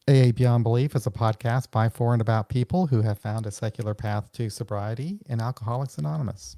AA Beyond Belief is a podcast by, for, and about people who have found a secular path to sobriety in Alcoholics Anonymous.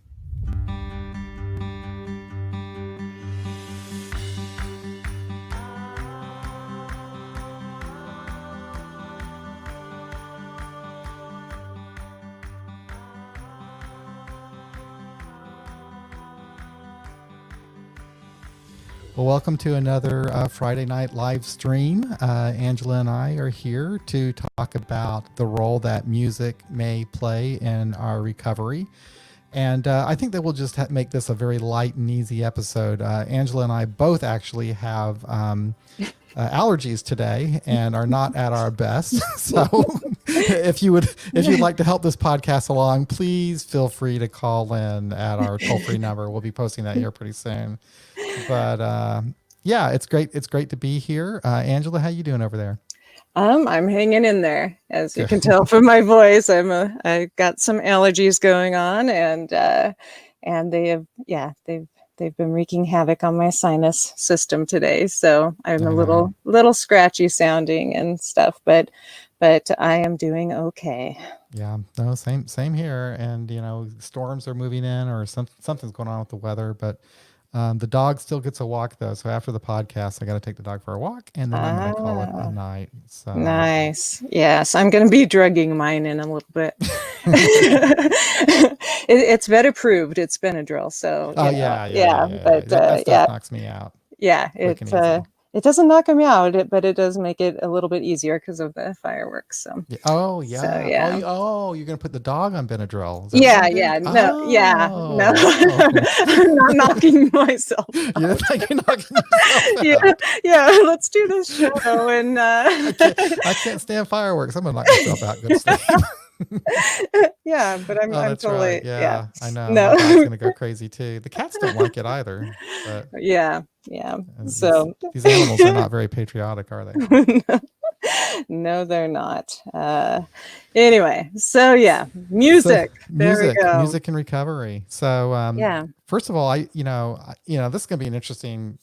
Well, welcome to another Friday night live stream. Angela and I are here to talk about the role that music may play in our recovery. And I think that we'll just make this a very light and easy episode. Angela and I both actually have allergies today and are not at our best. So if you'd like to help this podcast along, please feel free to call in at our toll-free number. We'll be posting that here pretty soon. But yeah, it's great. It's great to be here. Angela, how you doing over there? I'm hanging in there, as you can tell from my voice. I got some allergies going on, and they've been wreaking havoc on my sinus system today. So I'm a little scratchy sounding and stuff, but I am doing okay. Yeah, no, same here. And storms are moving in, or something's going on with the weather, but. The dog still gets a walk though. So after the podcast, I got to take the dog for a walk, and then I'm going to call it a night. So nice. Yes. I'm going to be drugging mine in a little bit. It's been approved. It's Benadryl. So, yeah. But that stuff knocks me out. Yeah. It doesn't knock me out, but it does make it a little bit easier because of the fireworks. So. Oh yeah. So, yeah. Oh, you're gonna put the dog on Benadryl. Yeah. No. I'm not knocking myself out. You're knocking yourself out. Yeah. Let's do this show, and I can't stand fireworks. I'm gonna knock myself out. Good stuff. Yeah, but I'm totally right. Yeah, I know. No, my dog's gonna go crazy too. The cats don't like it either. But yeah. So these animals are not very patriotic, are they? No, they're not. Anyway, so yeah, music. There we go. Music and recovery. So first of all, this is gonna be an interesting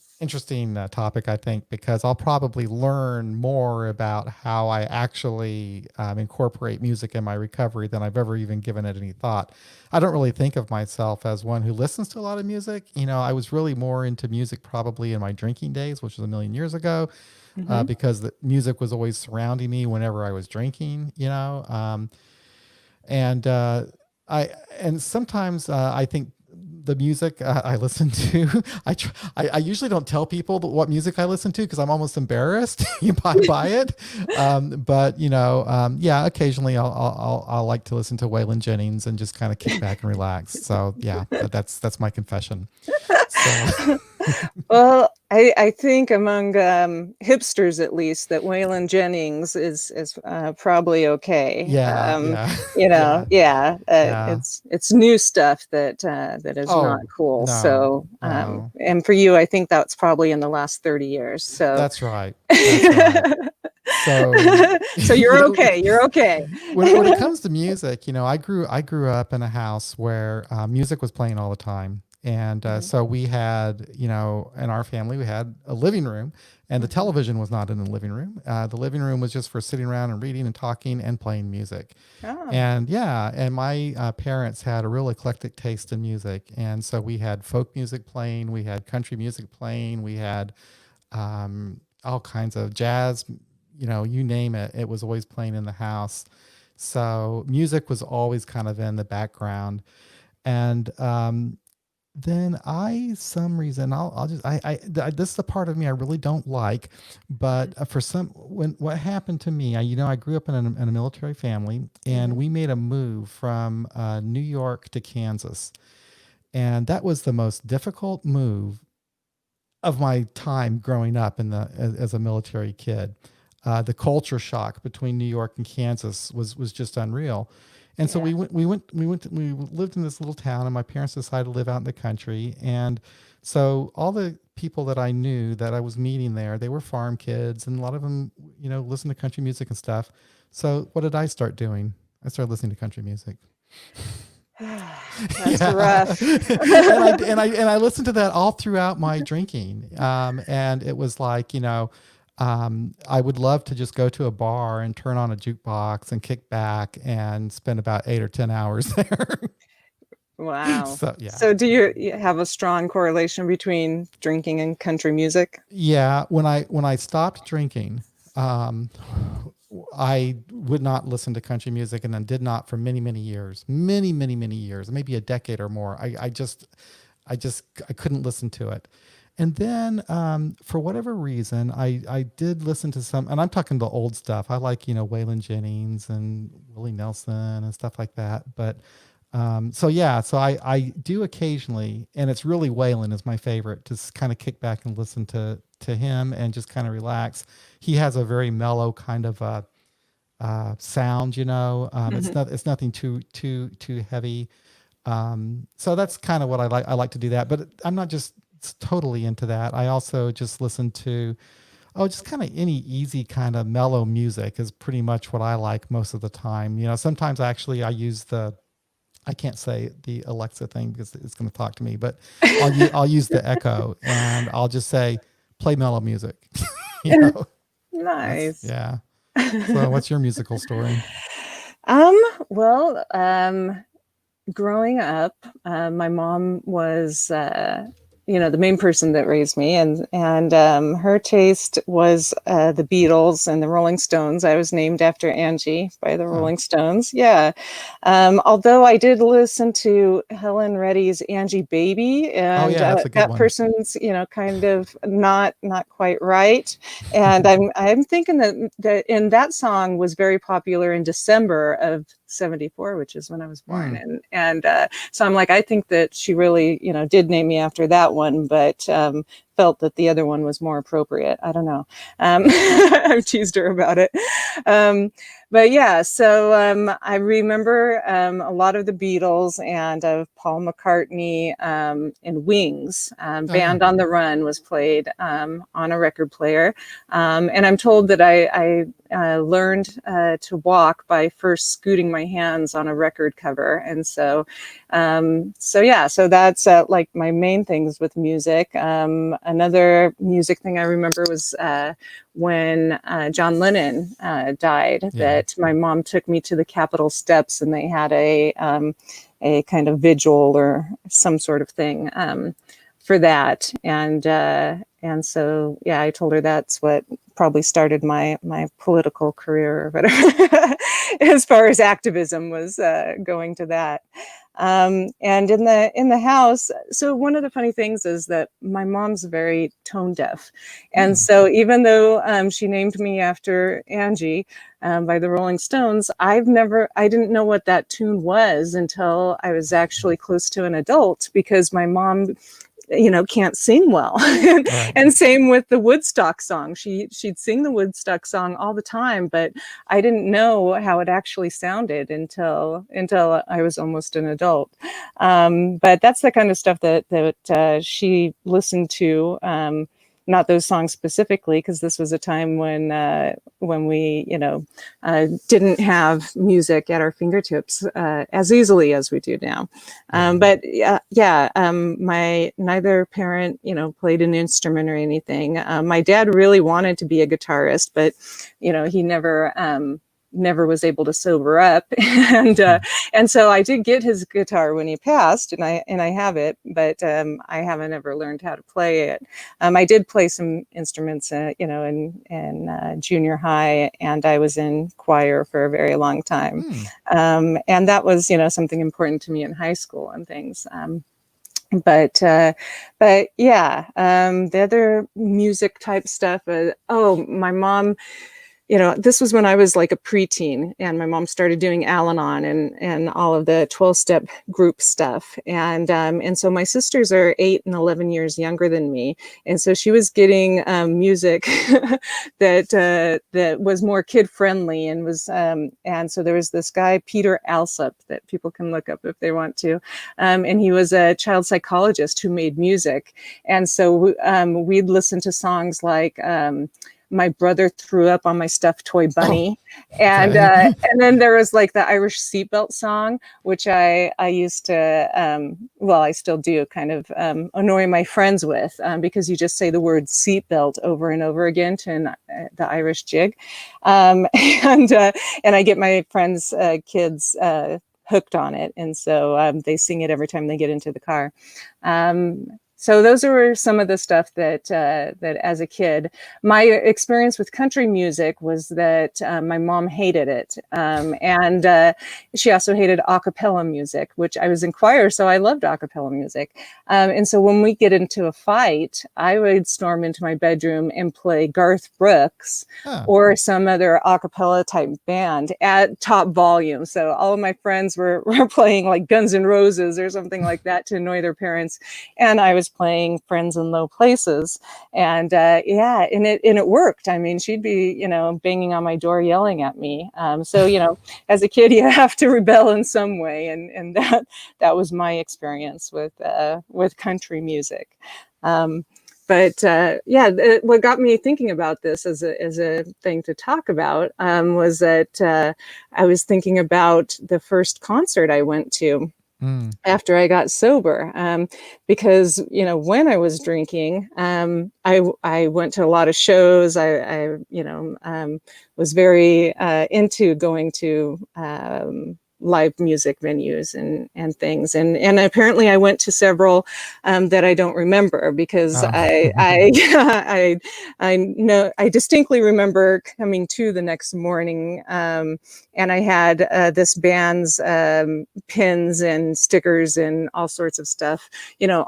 topic, I think, because I'll probably learn more about how I actually incorporate music in my recovery than I've ever even given it any thought. I don't really think of myself as one who listens to a lot of music. I was really more into music probably in my drinking days, which was a million years ago, because the music was always surrounding me whenever I was drinking, and sometimes I think the music I listen to, I usually don't tell people what music I listen to because I'm almost embarrassed by it. But occasionally I'll like to listen to Waylon Jennings and just kind of kick back and relax. So yeah, that's my confession. So. Well, I think among hipsters, at least, that Waylon Jennings is probably okay. It's new stuff that is not cool. No, so, and for you, I think that's probably in the last 30 years. So that's right. So you're okay. You're okay. When it comes to music, I grew up in a house where music was playing all the time. And so we had, in our family, we had a living room, and the television was not in the living room. The living room was just for sitting around and reading and talking and playing music. Oh. And my parents had a real eclectic taste in music. And so we had folk music playing, we had country music playing, we had all kinds of jazz, you name it, it was always playing in the house. So music was always kind of in the background. And then this is the part of me I really don't like, but what happened to me, I grew up in a military family, and we made a move from New York to Kansas. And that was the most difficult move of my time growing up as a military kid. The culture shock between New York and Kansas was just unreal. And so we lived in this little town, and my parents decided to live out in the country. And so all the people that I knew that I was meeting there, they were farm kids, and a lot of them, listened to country music and stuff. So what did I start doing? I started listening to country music. That's rough. and I listened to that all throughout my drinking. And it was like, I would love to just go to a bar and turn on a jukebox and kick back and spend about 8 or 10 hours there. Wow. So yeah. So do you have a strong correlation between drinking and country music? Yeah, when I stopped drinking, um, I would not listen to country music, and then did not for many, many years, many years, maybe a decade or more. I couldn't listen to it. And then, for whatever reason, I did listen to some, and I'm talking the old stuff. I like, Waylon Jennings and Willie Nelson and stuff like that. But so yeah, so I do occasionally, and it's really Waylon is my favorite. Just kind of kick back and listen to him and just kind of relax. He has a very mellow kind of sound. Mhm. It's nothing too heavy. So that's kind of what I like. I like to do that, but I'm not just totally into that. I also just listen to, just kind of any easy kind of mellow music is pretty much what I like most of the time. Sometimes actually I can't say the Alexa thing because it's going to talk to me, but I'll use the Echo and I'll just say, play mellow music. you know, that's, Nice. yeah. So what's your musical story? Um, well, growing up, my mom was, the main person that raised me, and her taste was the Beatles and the Rolling Stones. I was named after Angie by the Oh, Rolling Stones. Yeah. Although I did listen to Helen Reddy's Angie Baby, oh and yeah, that's a good that one. person's, kind of not quite right. And I'm thinking that in that song was very popular in December of 74, which is when I was born. Hmm. And so I'm like, I think that she really, did name me after that one, but felt that the other one was more appropriate. I don't know. I've teased her about it. Um, but yeah, so I remember a lot of the Beatles and of Paul McCartney, and Wings. Oh yeah. Band on the Run was played on a record player. And I'm told that I learned to walk by first scooting my hands on a record cover. And so that's like my main things with music. Another music thing I remember was when John Lennon died, Yeah. that my mom took me to the Capitol steps, and they had a kind of vigil or some sort of thing for that. And so, yeah, I told her that's what probably started my political career or whatever, as far as activism was going to that. And in the house, so one of the funny things is that my mom's very tone deaf, and Hmm. so even though she named me after Angie by the Rolling Stones, I didn't know what that tune was until I was actually close to an adult, because my mom can't sing well. Right. And same with the Woodstock song. She'd sing the Woodstock song all the time, but I didn't know how it actually sounded until I was almost an adult. But that's the kind of stuff that she listened to. Not those songs specifically, because this was a time when we, didn't have music at our fingertips as easily as we do now. Yeah. But yeah, my neither parent, played an instrument or anything. My dad really wanted to be a guitarist, but he never was able to sober up. and Hmm. and so I did get his guitar when he passed, and I have it, but I haven't ever learned how to play it. I did play some instruments, in junior high, and I was in choir for a very long time. Hmm. And that was, something important to me in high school and things. But yeah, the other music type stuff. My mom, this was when I was like a preteen, and my mom started doing Al-Anon and all of the 12-step group stuff. And so my sisters are 8 and 11 years younger than me. And so she was getting music that was more kid friendly, and so there was this guy, Peter Alsop, that people can look up if they want to. And he was a child psychologist who made music. And so we'd listen to songs like my brother threw up on my stuffed toy Oh, bunny. okay. And then there was like the Irish seatbelt song, which I used to, well, I still do kind of annoy my friends with, because you just say the word seatbelt over and over again to the Irish jig. And I get my friends' kids hooked on it. And so they sing it every time they get into the car. So those were some of the stuff that as a kid, my experience with country music was that my mom hated it, and she also hated a cappella music, which I was in choir, so I loved a cappella music. And so when we get into a fight, I would storm into my bedroom and play Garth Brooks Huh. or some other a cappella type band at top volume. So all of my friends were playing like Guns N' Roses or something like that to annoy their parents, and I was playing Friends in Low Places. And yeah, and it worked. I mean, she'd be, banging on my door yelling at me. So, as a kid, you have to rebel in some way, and that was my experience with country music. But yeah, what got me thinking about this as a thing to talk about was that I was thinking about the first concert I went to Mm. after I got sober, because when I was drinking, I went to a lot of shows. I was very into going to live music venues and things, and apparently I went to several that I don't remember, because Oh. I know I distinctly remember coming to the next morning, and I had this band's pins and stickers and all sorts of stuff,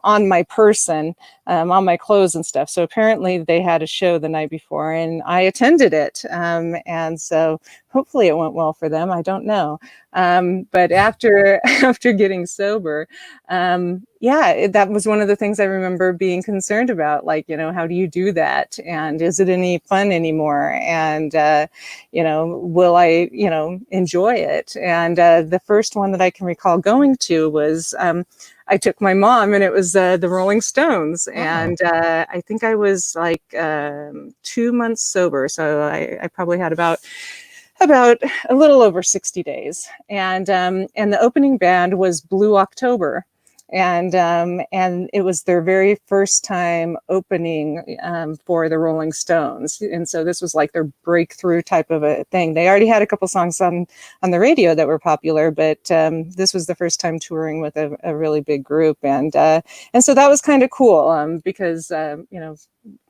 on my person, on my clothes and stuff. So apparently they had a show the night before, and I attended it, and so hopefully it went well for them. I don't know. But after after getting sober, yeah, that was one of the things I remember being concerned about. Like, how do you do that? And is it any fun anymore? And will I, enjoy it? And the first one that I can recall going to was I took my mom, and it was the Rolling Stones. Oh. And I think I was like 2 months sober, so I probably had about a little over 60 days. And the opening band was Blue October. And it was their very first time opening for the Rolling Stones. And so this was like their breakthrough type of a thing. They already had a couple songs on the radio that were popular, but this was the first time touring with a really big group. And so that was kind of cool, because,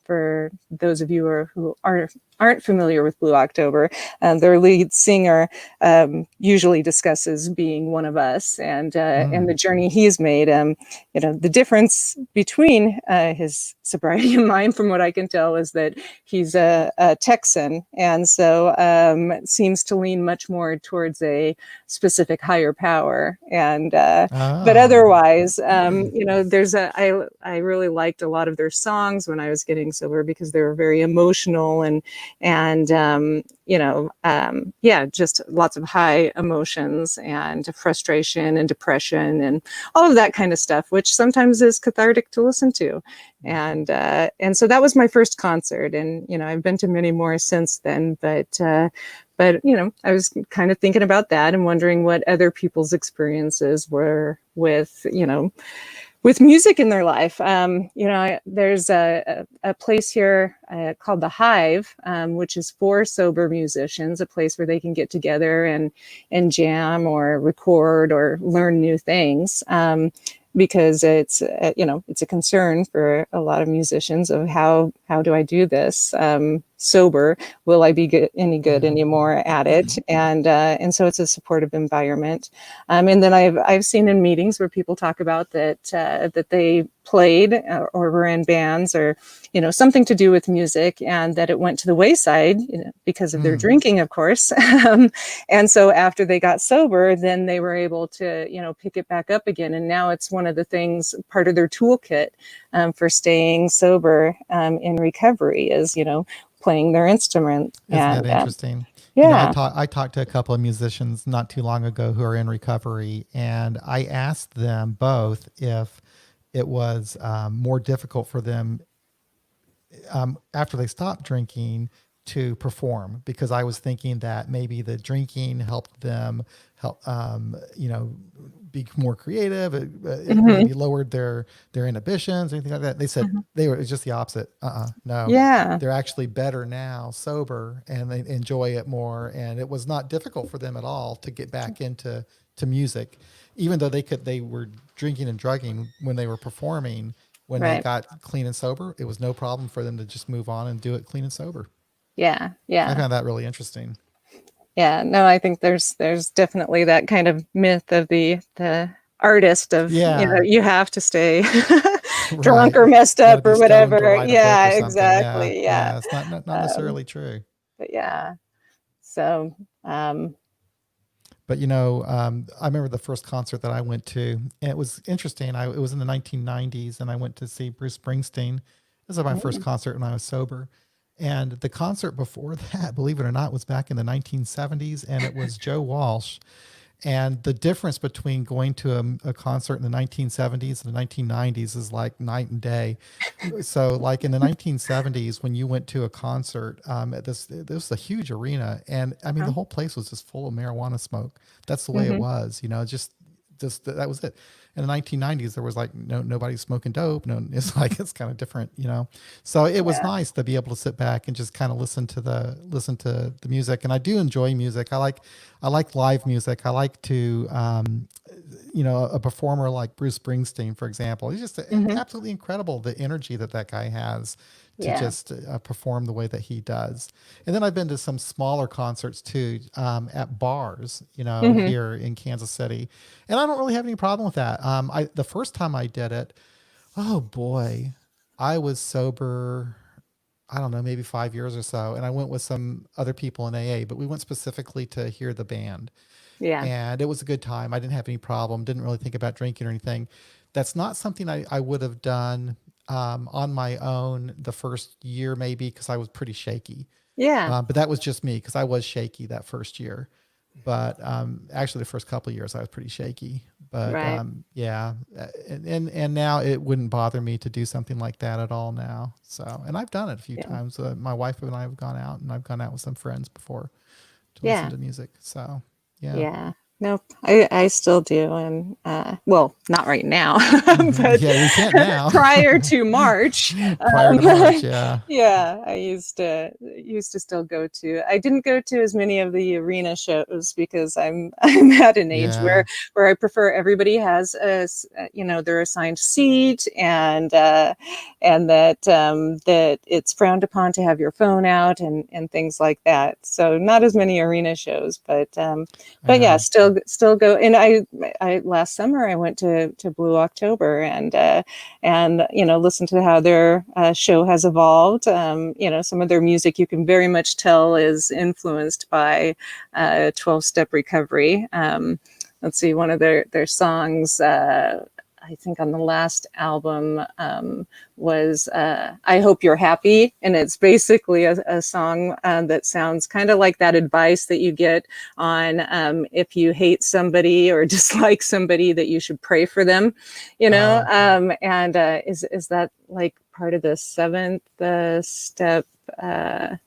for those of you who aren't familiar with Blue October, their lead singer usually discusses being one of us, and the journey he's made. The difference between his sobriety and mine, from what I can tell, is that he's a Texan, and so seems to lean much more towards a specific higher power. And but Oh. otherwise, I really liked a lot of their songs when I was getting sober, because they were very emotional and yeah, just lots of high emotions and frustration and depression and all of that kind of stuff, which sometimes is cathartic to listen to. And so that was my first concert, and I've been to many more since then. But I was kind of thinking about that and wondering what other people's experiences were with music in their life. There's a place here called the Hive, which is for sober musicians, a place where they can get together and jam or record or learn new things. Because it's a concern for a lot of musicians of how do I do this sober? Will I be any good anymore at it? And so it's a supportive environment. And then I've seen in meetings where people talk about that they played or were in bands or something to do with music, and that it went to the wayside because of their drinking, of course. And so after they got sober, then they were able to pick it back up again, and now it's one of the things, part of their toolkit for staying sober in recovery is playing their instrument. Isn't And that interesting? yeah. I talked to a couple of musicians not too long ago who are in recovery, and I asked them both if it was more difficult for them after they stopped drinking to perform, because I was thinking that maybe the drinking helped them help, be more creative. It Hmm. maybe lowered their inhibitions or anything like that. They said Hmm. it's just the opposite. No, Yeah. they're actually better now sober and they enjoy it more. And it was not difficult for them at all to get back into music, even though they were drinking and drugging when they were performing. When they Right. got clean and sober, it was no problem for them to just move on and do it clean and sober. Yeah. I Yeah. found that really interesting. Yeah. No, I think there's definitely that kind of myth of the artist of, Yeah, you have to stay drunk right. or messed Got to up be or stoned to whatever. write a book Yeah, or something. Yeah, exactly. Yeah. yeah. It's not Um, necessarily true. but yeah. So, But I remember the first concert that I went to, and it was interesting. It was in the 1990s, and I went to see Bruce Springsteen. This was my first mm, concert when I was sober. And the concert before that, believe it or not, was back in the 1970s, and it was Joe Walsh. And the difference between going to a concert in the 1970s and the 1990s is like night and day. So, like in the 1970s, when you went to a concert, at this was a huge arena, and I mean the whole place was just full of marijuana smoke. That's the way it mm-hmm. was, just that was it. In the 1990s, there was like nobody smoking dope. No, it's like it's kind of different, So it was Yeah. nice to be able to sit back and just kind of listen to the music. And I do enjoy music. I like live music. I like to a performer like Bruce Springsteen, for example. He's just Hmm. absolutely incredible, the energy that guy has to Yeah. just perform the way that he does. And then I've been to some smaller concerts too, at bars, Hmm. here in Kansas City. And I don't really have any problem with that. The first time I did it, oh boy, I was sober, I don't know, maybe 5 years or so. And I went with some other people in AA, but we went specifically to hear the band, Yeah. and it was a good time. I didn't have any problem. Didn't really think about drinking or anything. That's not something I would have done on my own the first year, maybe because I was pretty shaky. Yeah. But that was just me because I was shaky that first year. But actually, the first couple of years I was pretty shaky. But Right. yeah, and now it wouldn't bother me to do something like that at all now. So, and I've done it a few Yeah. times. My wife and I have gone out, and I've gone out with some friends before to listen Yeah. to music. So, yeah. Yeah. Nope. I still do. And well, not right now, but Yeah, we can't now. prior to March, Prior to March, yeah. yeah, I used to still go to. I didn't go to as many of the arena shows because I'm at an age Yeah. where I prefer everybody has their assigned seat, and that it's frowned upon to have your phone out and things like that. So not as many arena shows, I but yeah, know. still go. And I last summer I went to Blue October and listen to how their show has evolved. Some of their music you can very much tell is influenced by 12-step recovery. Let's see, one of their songs. I think on the last album was I Hope You're Happy. And it's basically a song that sounds kind of like that advice that you get on if you hate somebody or dislike somebody, that you should pray for them, Okay. and is that like part of the seventh step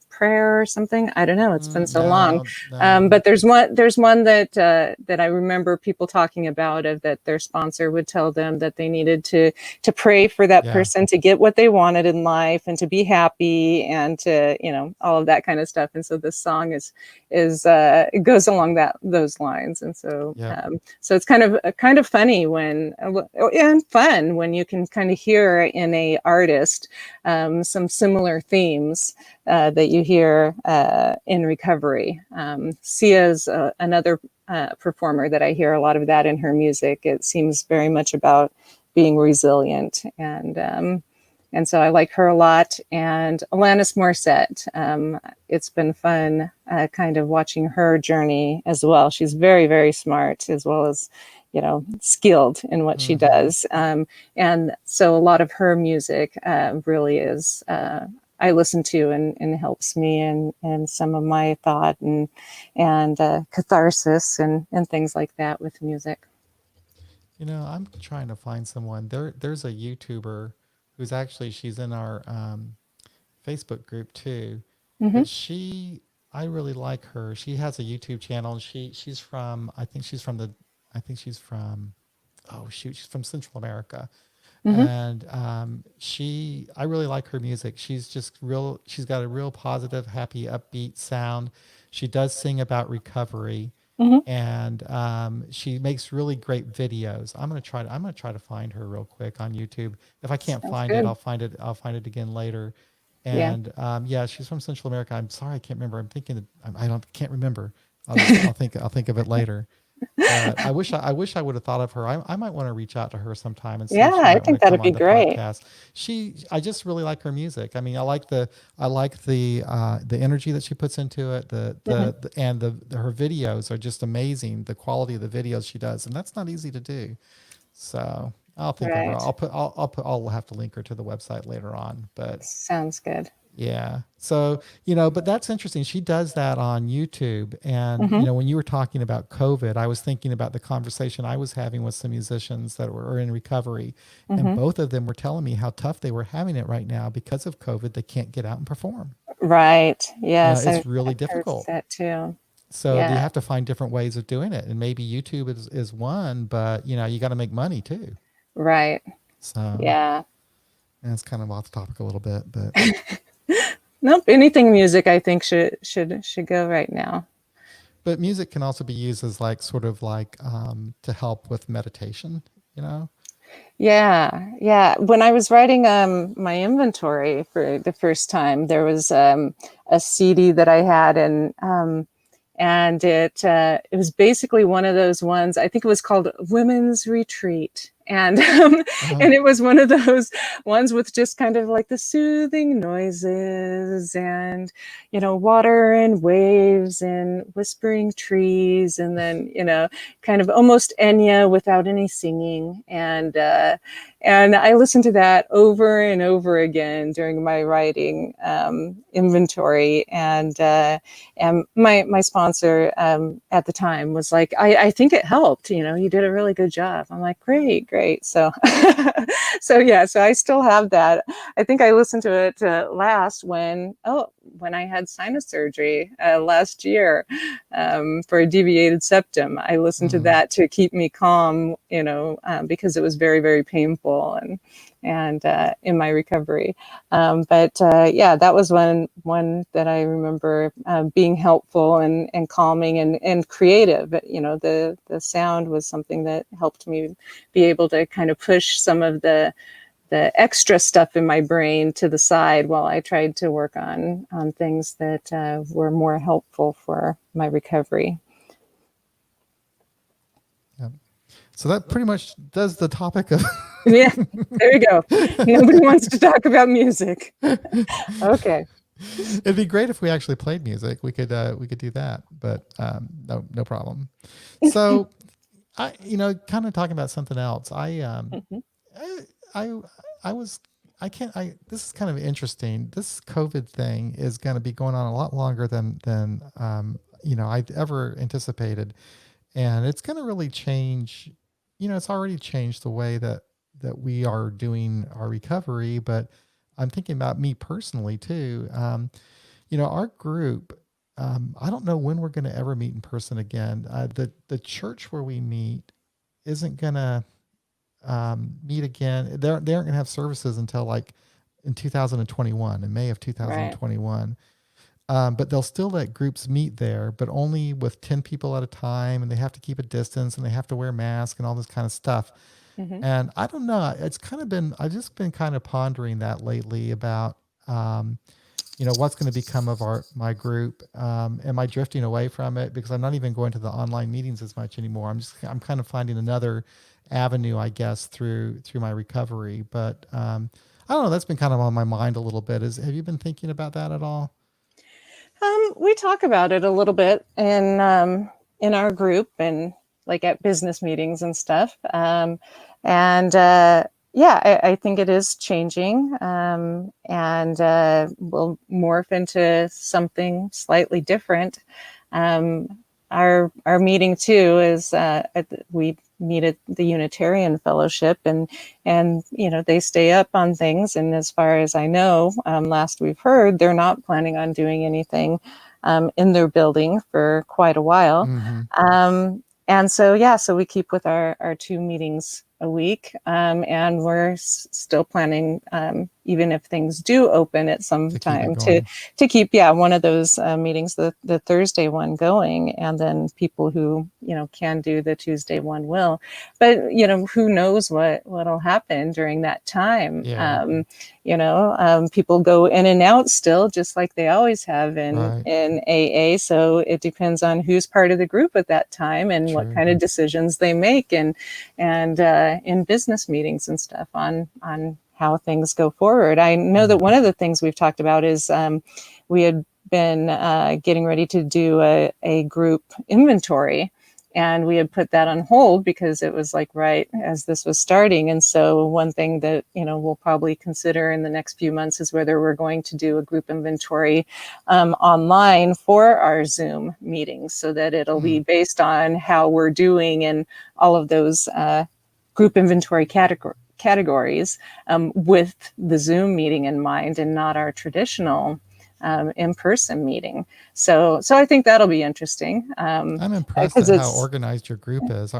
prayer or something? I don't know. It's been so long. No, no. But there's one that I remember people talking about, of that their sponsor would tell them that they needed to pray for that Yeah. person to get what they wanted in life and to be happy and to all of that kind of stuff. And so this song is it goes along those lines. And so Yep. so it's kind of funny and fun when you can kind of hear in a artist some similar themes that you hear in recovery. Sia's another performer that I hear a lot of that in her music. It seems very much about being resilient, and so I like her a lot. And Alanis Morissette. It's been fun kind of watching her journey as well. She's very, very smart, as well as skilled in what she Hmm. does. And so a lot of her music really is I listen to and helps me in some of my thought and catharsis and things like that with music. I'm trying to find someone. There's a YouTuber who's actually she's in our Facebook group too. Mm-hmm. But I really like her. She has a YouTube channel. And she's from, I think she's from, oh shoot, she's from Central America. Mm-hmm. And I really like her music. She's got a real positive, happy, upbeat sound. She does sing about recovery, Mm-hmm. and she makes really great videos. I'm gonna try to find her real quick on YouTube. If I can't Sounds find it, good. I'll find it again later. Yeah. And yeah, she's from Central America. I'm sorry, I can't remember. I'm thinking that can't remember. I'll think of it later. But I wish I would have thought of her. I might want to reach out to her sometime and see Yeah, if she I might want think to that'd come be on the great. podcast. I just really like her music. I mean, I like the energy that she puts into it. Mm-hmm. And her videos are just amazing. The quality of the videos she does, and that's not easy to do. So I'll think of her. Right. I'll have to link her to the website later on. But Sounds good. yeah. So, but that's interesting. She does that on YouTube. And, Mm-hmm. when you were talking about COVID, I was thinking about the conversation I was having with some musicians that were in recovery. And Mm-hmm. both of them were telling me how tough they were having it right now because of COVID. They can't get out and perform. Right. Yes, It's I've really heard difficult. that too. So they Yeah. have to find different ways of doing it. And maybe YouTube is one, but, you got to make money too. Right. So Yeah. and it's kind of off the topic a little bit, but. Nope. Anything music, I think should go right now. But music can also be used as like sort of like to help with meditation, you know? Yeah, yeah. When I was writing my inventory for the first time, there was a CD that I had, and it was basically one of those ones. I think it was called Women's Retreat, and Uh, and it was one of those ones with just kind of like the soothing noises, and water and waves and whispering trees, and then kind of almost Enya without any singing, and I listened to that over and over again during my writing inventory, and my sponsor at the time was like, I think it helped. You did a really good job. I'm like, great. So, so I still have that. I think I listened to it last when I had sinus surgery last year for a deviated septum. I listened to mm, that to keep me calm, because it was very, very painful and in my recovery. But yeah, that was one that I remember being helpful and calming and creative. The sound was something that helped me be able to kind of push some of the extra stuff in my brain to the side while I tried to work on things that were more helpful for my recovery. yeah. So that pretty much does the topic of. Yeah, there you go. Nobody wants to talk about music. Okay. It'd be great if we actually played music. We could do that, but no problem. So kind of talking about something else. Mhm. I was I can't I This is kind of interesting. This COVID thing is going to be going on a lot longer than I'd ever anticipated, and it's going to really change. It's already changed the way that we are doing our recovery, but I'm thinking about me personally too. Our group. I don't know when we're going to ever meet in person again. The church where we meet isn't going to meet again. They aren't going to have services until like in 2021, in May of Right. 2021. But they'll still let groups meet there, but only with 10 people at a time, and they have to keep a distance, and they have to wear masks and all this kind of stuff. Hmm. And I don't know. I've just been kind of pondering that lately about, what's going to become of my group. Am I drifting away from it because I'm not even going to the online meetings as much anymore? I'm kind of finding another avenue, I guess, through my recovery. But I don't know. That's been kind of on my mind a little bit. Have you been thinking about that at all? We talk about it a little bit in our group and like at business meetings and stuff. And yeah, I think it is changing, and will morph into something slightly different. Our meeting too is we meet at the Unitarian Fellowship, and they stay up on things. And as far as I know, last we've heard, they're not planning on doing anything in their building for quite a while. And so we keep with our 2 meetings a week, and we're still planning, even if things do open at some time, to keep one of those meetings, the Thursday one, going, and then people who can do the Tuesday one will. But who knows what'll happen during that time. People go in and out still, just like they always have in AA. So it depends on who's part of the group at that time and what kind of decisions they make, and in business meetings and stuff on how things go forward. I know that one of the things we've talked about is we had been getting ready to do a group inventory, and we had put that on hold because it was like right as this was starting. And so one thing that we'll probably consider in the next few months is whether we're going to do a group inventory online for our Zoom meetings, so that it'll be based on how we're doing in all of those group inventory categories, with the Zoom meeting in mind, and not our traditional in-person meeting. So I think that'll be interesting. I'm impressed at how organized your group is.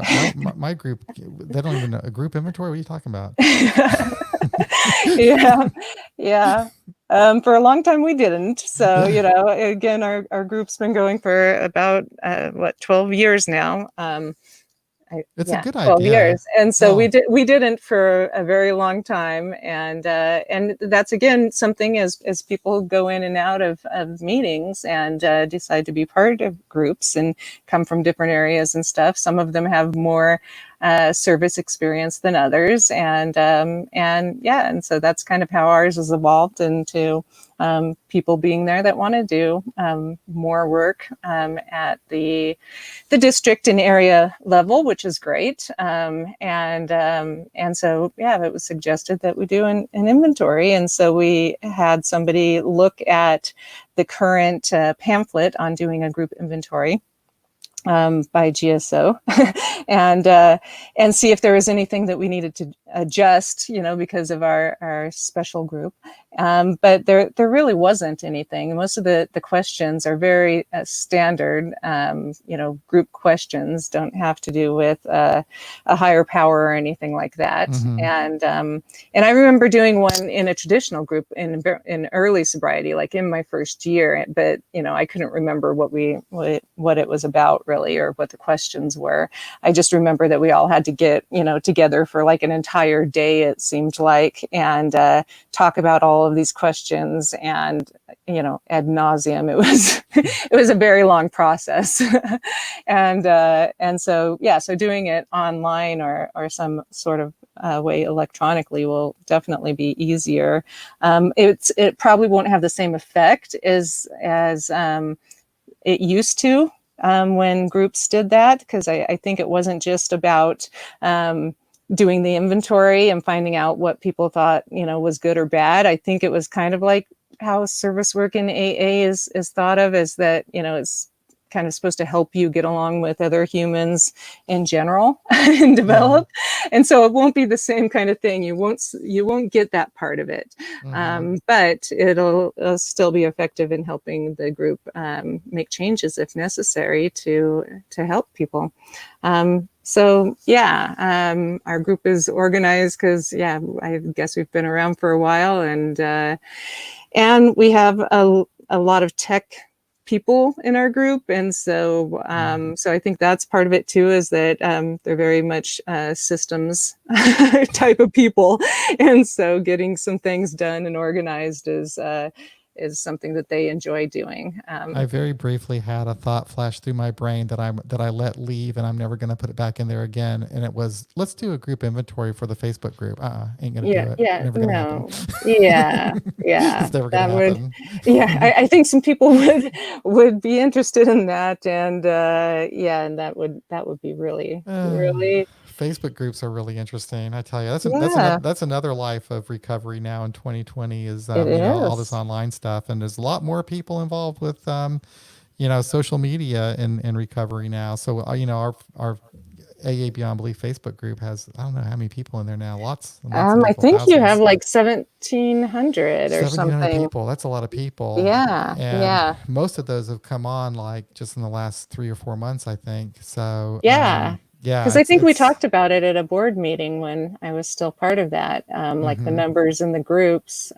My group, they don't even know a group inventory. What are you talking about? Yeah. For a long time we didn't. So, again, our group's been going for about 12 years now. It's a good 12 idea. years. And so we didn't for a very long time. And that's, again, something as people go in and out of meetings and decide to be part of groups and come from different areas and stuff. Some of them have more service experience than others. And so that's kind of how ours has evolved into people being there that want to do more work at the district and area level, which is great. And so it was suggested that we do an inventory. And so we had somebody look at the current pamphlet on doing a group inventory by GSO, and see if there was anything that we needed to adjust, because of our special group. But there really wasn't anything. Most of the questions are very standard, group questions, don't have to do with a higher power or anything like that. And I remember doing one in a traditional group in early sobriety, like in my first year, but I couldn't remember what it was about really, or what the questions were. I just remember that we all had to get together for like an entire day, it seemed like, and talk about all of these questions, and ad nauseum. It was a very long process. and so doing it online or some sort of way electronically will definitely be easier. It probably won't have the same effect as it used to when groups did that, because I think it wasn't just about doing the inventory and finding out what people thought was good or bad. I think it was kind of like how service work in AA is thought of, as that it's kind of supposed to help you get along with other humans in general and develop. And so it won't be the same kind of thing. You won't get that part of it. But it'll still be effective in helping the group make changes if necessary to help people. Our group is organized because I guess we've been around for a while, and we have a lot of tech people in our group, and so I think that's part of it too, is that they're very much systems type of people, and so getting some things done and organized is something that they enjoy doing. I very briefly had a thought flash through my brain that I let leave, and I'm never going to put it back in there again. And it was, let's do a group inventory for the Facebook group. Ain't going to do it. Never gonna happen. It's never going to happen. I think some people would be interested in that, and and that would be really really. Facebook groups are really interesting. I tell you, that's another life of recovery now in 2020 is all this online stuff, and there's a lot more people involved with social media in recovery now. So our AA Beyond Belief Facebook group has, I don't know how many people in there now, lots and lots of I people, think you have thousands. like 1,700 or 1,700 something. people. That's a lot of people. Yeah, And yeah, most of those have come on like just in the last 3 or 4 months, I think. So, yeah. yeah, Because I think we it's, talked about it at a board meeting when I was still part of that, like the hmm members in the groups.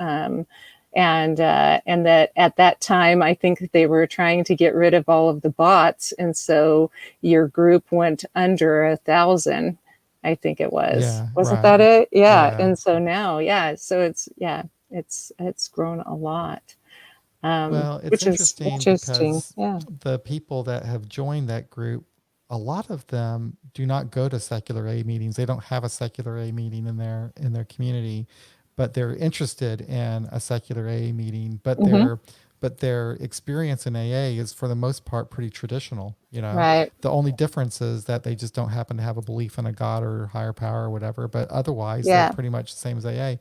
And that at that time, I think they were trying to get rid of all of the bots. And so your group went under 1,000, I think it was. yeah, Wasn't right. that it? Yeah. Yeah. And so now, yeah. So it's grown a lot, Well, it's which is interesting interesting. because Yeah. the people that have joined that group, a lot of them do not go to secular A meetings. They don't have a secular A meeting in their community, but they're interested in a secular A meeting. Hmm. But their experience in AA is for the most part pretty traditional. You know, Right. the only difference is that they just don't happen to have a belief in a God or higher power or whatever. But otherwise, they're Yeah. pretty much the same as AA.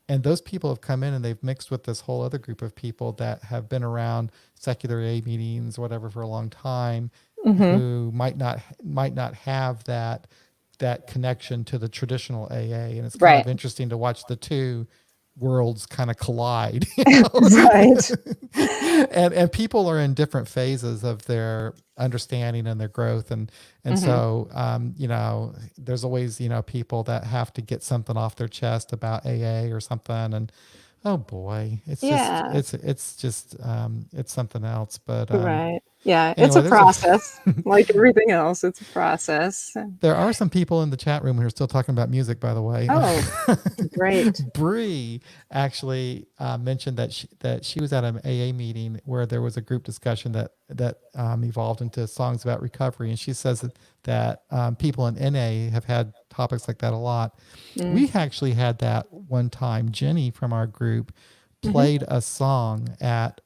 And those people have come in and they've mixed with this whole other group of people that have been around secular A meetings, whatever, for a long time, Hmm. who might not have that connection to the traditional AA. And it's kind Right. of interesting to watch the two worlds kind of collide, you know. Right. And people are in different phases of their understanding and their growth, and Hmm. so you know, there's always, you know, people that have to get something off their chest about AA or something, and oh boy, Yeah. it's just it's something else. But Right. Yeah. It's a anyway, there's a process. Like everything else, it's a process. there are some people in the chat room who are still talking about music, by the way. Oh, great. Bree actually mentioned that she was at an AA meeting where there was a group discussion that evolved into songs about recovery, and she says that people in NA have had topics like that a lot. Mm. We actually had that one time. Jenny from our group Hmm. played a song at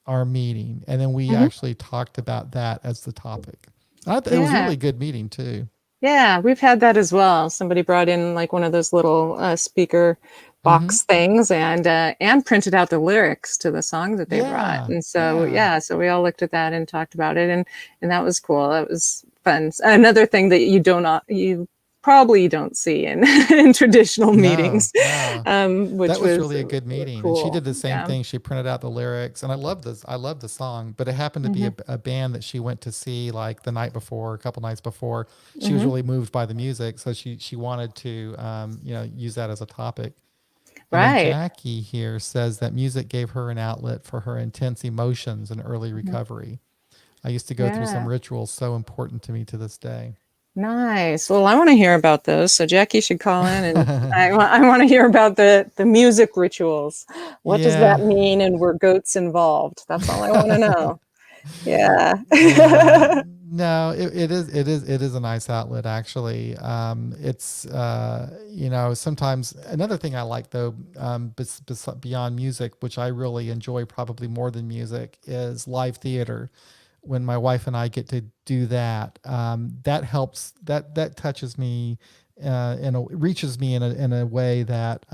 our meeting, and then we Hmm. actually talked about that as the topic. It was a Yeah. really good meeting too. Yeah. We've had that as well. Somebody brought in like one of those little speaker Hmm. box things and printed out the lyrics to the song that they brought. Yeah, And so, yeah. yeah, so we all looked at that and talked about it. And that was cool. That was fun. Another thing that you probably don't see in, in traditional No, meetings, no. That which was was really a good meeting, and she cool. did the same Yeah. thing. She printed out the lyrics, and I love this. I love the song, but it happened to be Hmm. a band that she went to see like the night before, a couple nights before. She was Hmm. really moved by the music, so she wanted to you know, use that as a topic. And then Right. Jackie here says that music gave her an outlet for her intense emotions and early Mhm. recovery. I used to go through some Yeah. rituals so important to me to this day. Nice. Well, I want to hear about those. So Jackie should call in, and I want to hear about the music rituals. What does that Yeah. mean, and were goats involved? That's all I want to know. Yeah. Yeah. No, it is a nice outlet actually. It's you know, sometimes another thing I like though, beyond music, which I really enjoy probably more than music, is live theater. When my wife and I get to do that, that helps. That touches me, reaches me in a way that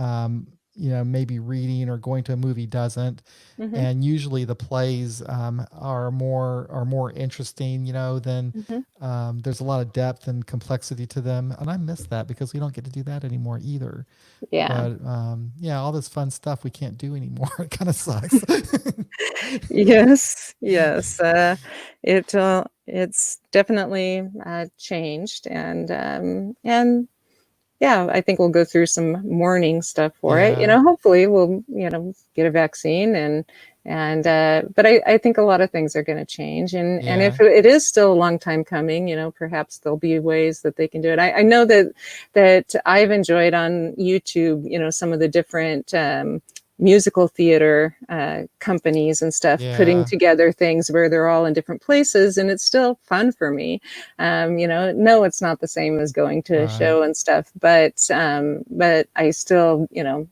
you know, maybe reading or going to a movie doesn't. Hmm. And usually the plays are more interesting, you know, than Hmm. there's a lot of depth and complexity to them, and I miss that because we don't get to do that anymore either. Yeah. But yeah, all this fun stuff we can't do anymore. It kind of sucks. Yes. Yes. It's definitely changed, and yeah, I think we'll go through some mourning stuff for it. Yeah, Hopefully we'll, get a vaccine but I think a lot of things are going to change. And yeah, if it is still a long time coming, perhaps there'll be ways that they can do it. I know that I've enjoyed on YouTube, some of the different, musical theater companies and stuff putting yeah, together things where they're all in different places, and it's still fun for me. No, it's not the same as going to a right. show and stuff, but I still,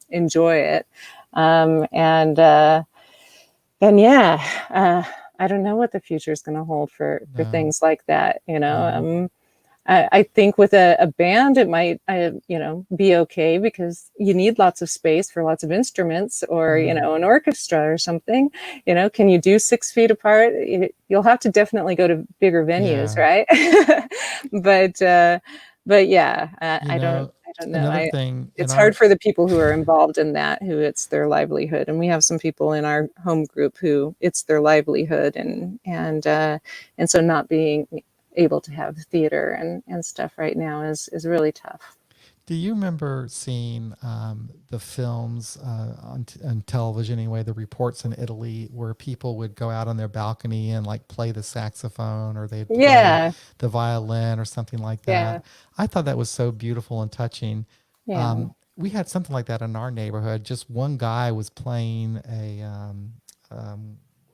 enjoy it. And yeah, I don't know what the future is going to hold for No, things like that. no. I think with a band, it might, be okay because you need lots of space for lots of instruments, or, an orchestra or something. Can you do 6 feet apart? You'll have to definitely go to bigger venues, Yeah. right? But yeah, You I don't, know, I don't know. another thing in It's hard our, for the people who are involved in that, who it's their livelihood. And we have some people in our home group who it's their livelihood, and so not being able to have theater and stuff right now is really tough. do you remember seeing the films on television anyway, the reports in Italy where people would go out on their balcony and like play the saxophone or they'd play Yeah, the violin or something like yeah, that? I thought that was so beautiful and touching. yeah. We had something like that in our neighborhood. Just one guy was playing um,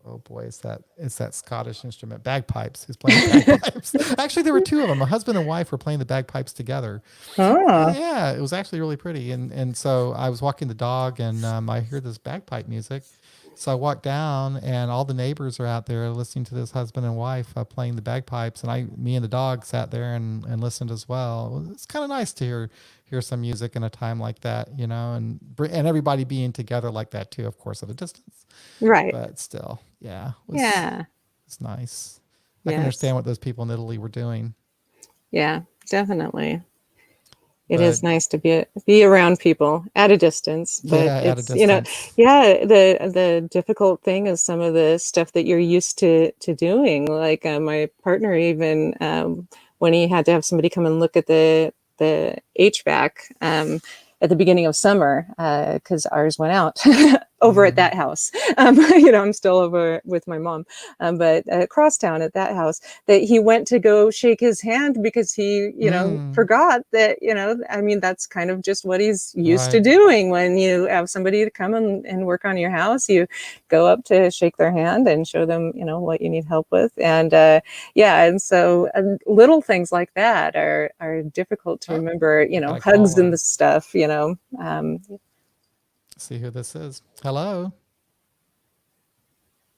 oh boy, it's that Scottish instrument, bagpipes. He's playing bagpipes. Actually, there were two of them. A husband and wife were playing the bagpipes together. Oh, Yeah, it was actually really pretty. And so I was walking the dog, and I hear this bagpipe music. So I walk down, and all the neighbors are out there listening to this husband and wife playing the bagpipes, and me and the dog sat there and listened as well. It's kind of nice to hear some music in a time like that, and everybody being together like that too, of course, at a distance, right. but still, yeah, Yeah. it's nice. I can Yes. understand what those people in Italy were doing, Yeah, definitely. It but is nice to be around people at a distance, but yeah, at a it's, distance. yeah, the difficult thing is some of the stuff that you're used to doing. Like my partner, even when he had to have somebody come and look at the HVAC at the beginning of summer, because ours went out over at Mm, that house. I'm still over with my mom, but across town at that house, that he went to go shake his hand because he, mm, forgot that, I mean, that's kind of just what he's used to right. doing. When you have somebody to come and work on your house, you go up to shake their hand and show them, what you need help with. And yeah, and so little things like that are difficult to Oh, remember, we got a hugs and caller. the stuff, See who this is. Hello.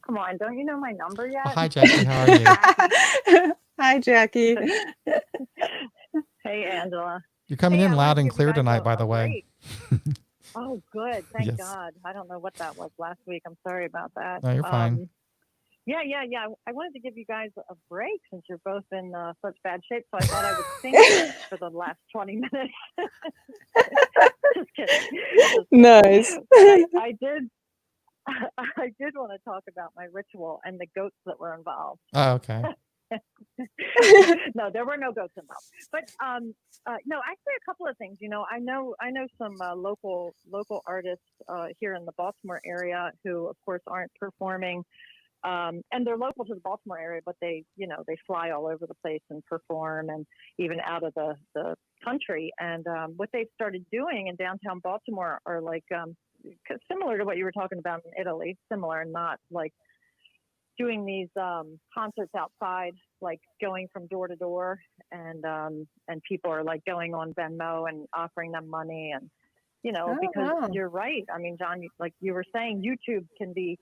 Come on, don't you know my number Oh, yet? hi, Jackie. How are you? Hi, Jackie. Hey, Angela. You're coming Hey, in I want loud to and give you clear guys tonight, by a the way. break. Oh, good. Thank Yes. God. I don't know what that was last week. I'm sorry about that. No, you're fine. Yeah. I wanted to give you guys a break since you're both in such bad shape. So I thought I would sing for the last 20 minutes. Just kidding. Nice. But I did. I did want to talk about my ritual and the goats that were involved. Oh, okay. No, there were no goats involved. But no, actually, a couple of things. I know some local artists here in the Baltimore area who, of course, aren't performing, and they're local to the Baltimore area, but they fly all over the place and perform, and even out of the country. And what they've started doing in downtown Baltimore are like similar to what you were talking about in Italy, similar, not like doing these concerts outside, like going from door to door, and people are like going on Venmo and offering them money, and Oh, because wow. you're right. I mean, John, like you were saying, YouTube can be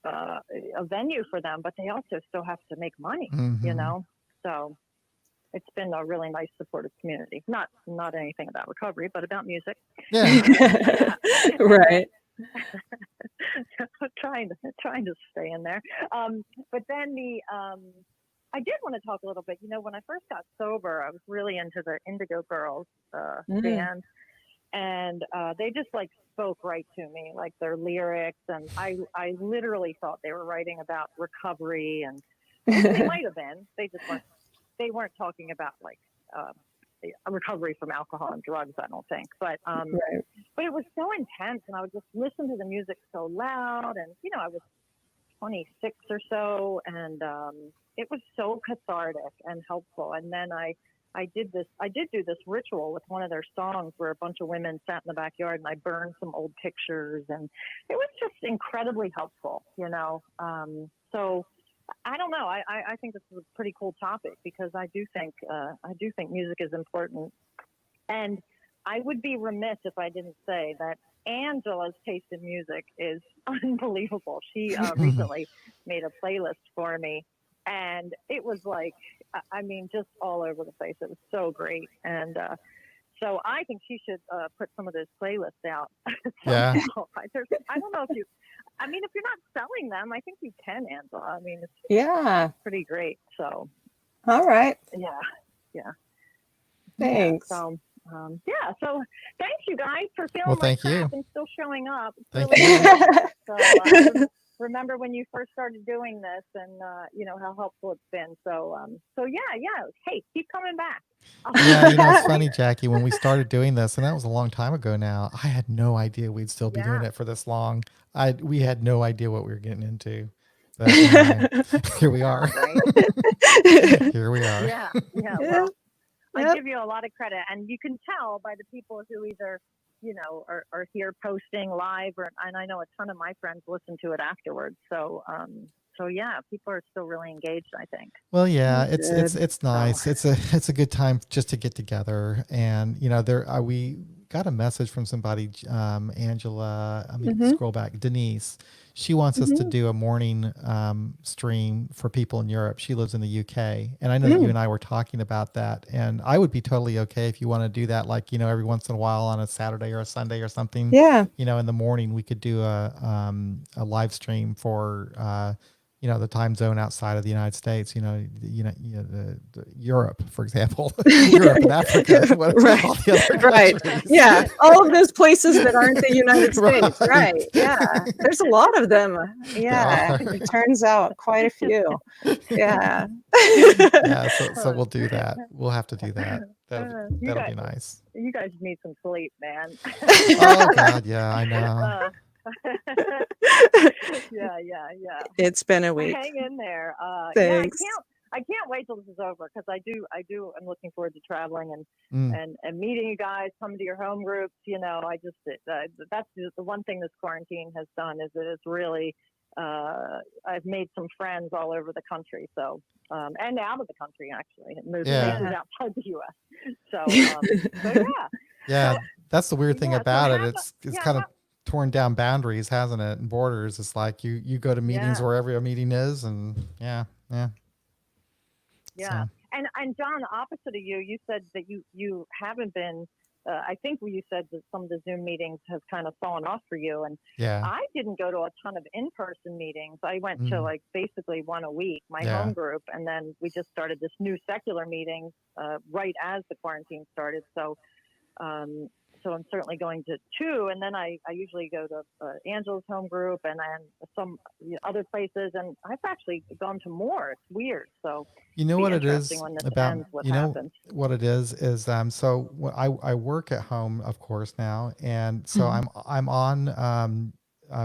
a venue for them, but they also still have to make money, Mm-hmm. So it's been a really nice supportive community. Not anything about recovery, but about music. Yeah. Yeah. Right. trying to stay in there. But then I did want to talk a little bit. When I first got sober, I was really into the Indigo Girls band, and they just like spoke right to me, like their lyrics, and I literally thought they were writing about recovery, and they might have been. They weren't talking about like a recovery from alcohol and drugs, I don't think. But Right. but it was so intense, and I would just listen to the music so loud, and I was 26 or so, and it was so cathartic and helpful. And then I did do this ritual with one of their songs where a bunch of women sat in the backyard, and I burned some old pictures, and it was just incredibly helpful, So I don't know. I think this is a pretty cool topic because I do think music is important, and I would be remiss if I didn't say that Angela's taste in music is unbelievable. She recently made a playlist for me and it was like, I mean, just all over the place. It was so great, and so I think she should put some of those playlists out Yeah. somehow. I don't know if you, I mean, if you're not selling them, I think you can, Angela. I mean, it's Yeah. pretty great. So All right. yeah. Thanks. So so thanks you guys for feeling Well, like thank crap you. and still showing up. It's Thank really you. nice. So I remember when you first started doing this, and how helpful it's been. So yeah. Hey, keep coming back. Yeah, it's funny, Jackie, when we started doing this, and that was a long time ago now, I had no idea we'd still be doing it for this long. We had no idea what we were getting into. But anyway, here we are. Right? Here we are. Yeah. Well, I give you a lot of credit, and you can tell by the people who either are here posting live, and I know a ton of my friends listen to it afterwards. So yeah, people are still really engaged, I think. Well, yeah, it's nice. It's a good time just to get together, and we got a message from somebody, Angela. I mean, scroll back, Denise. She wants us to do a morning stream for people in Europe. She lives in the UK, and I know that you and I were talking about that, and I would be totally okay if you want to do that, like every once in a while on a Saturday or a Sunday or something. Yeah. In the morning we could do a live stream for the time zone outside of the United States, the Europe, for example, Europe and Africa, Right. all the other Right. countries. Yeah. All of those places that aren't the United States. Right. Yeah. There's a lot of them. Yeah. It turns out quite a few. Yeah. Yeah. So we'll do that. We'll have to do that. That'll be nice. You guys need some sleep, man. Oh God. Yeah, I know. Yeah. It's been a week. Hang in there. Thanks. I can't wait till this is over, because I do. I'm looking forward to traveling and meeting you guys, coming to your home groups. I just that's just the one thing this quarantine has done, is that it's really I've made some friends all over the country. So and out of the country, actually, moved outside the U.S. So Yeah, so, that's the weird thing about it. It's kind of how- torn down boundaries, hasn't it? And borders. It's like you go to meetings wherever a meeting is, and yeah. Yeah. So. And John, opposite of you, you said that you haven't been. I think you said that some of the Zoom meetings have kind of fallen off for you, and I didn't go to a ton of in-person meetings. I went to like basically one a week, my home group, and then we just started this new secular meeting right as the quarantine started. So I'm certainly going to two, and then I usually go to Angela's home group, and then some other places, and I've actually gone to more. It's weird. So what it is about happens. What it is so I work at home, of course, now, and so I'm on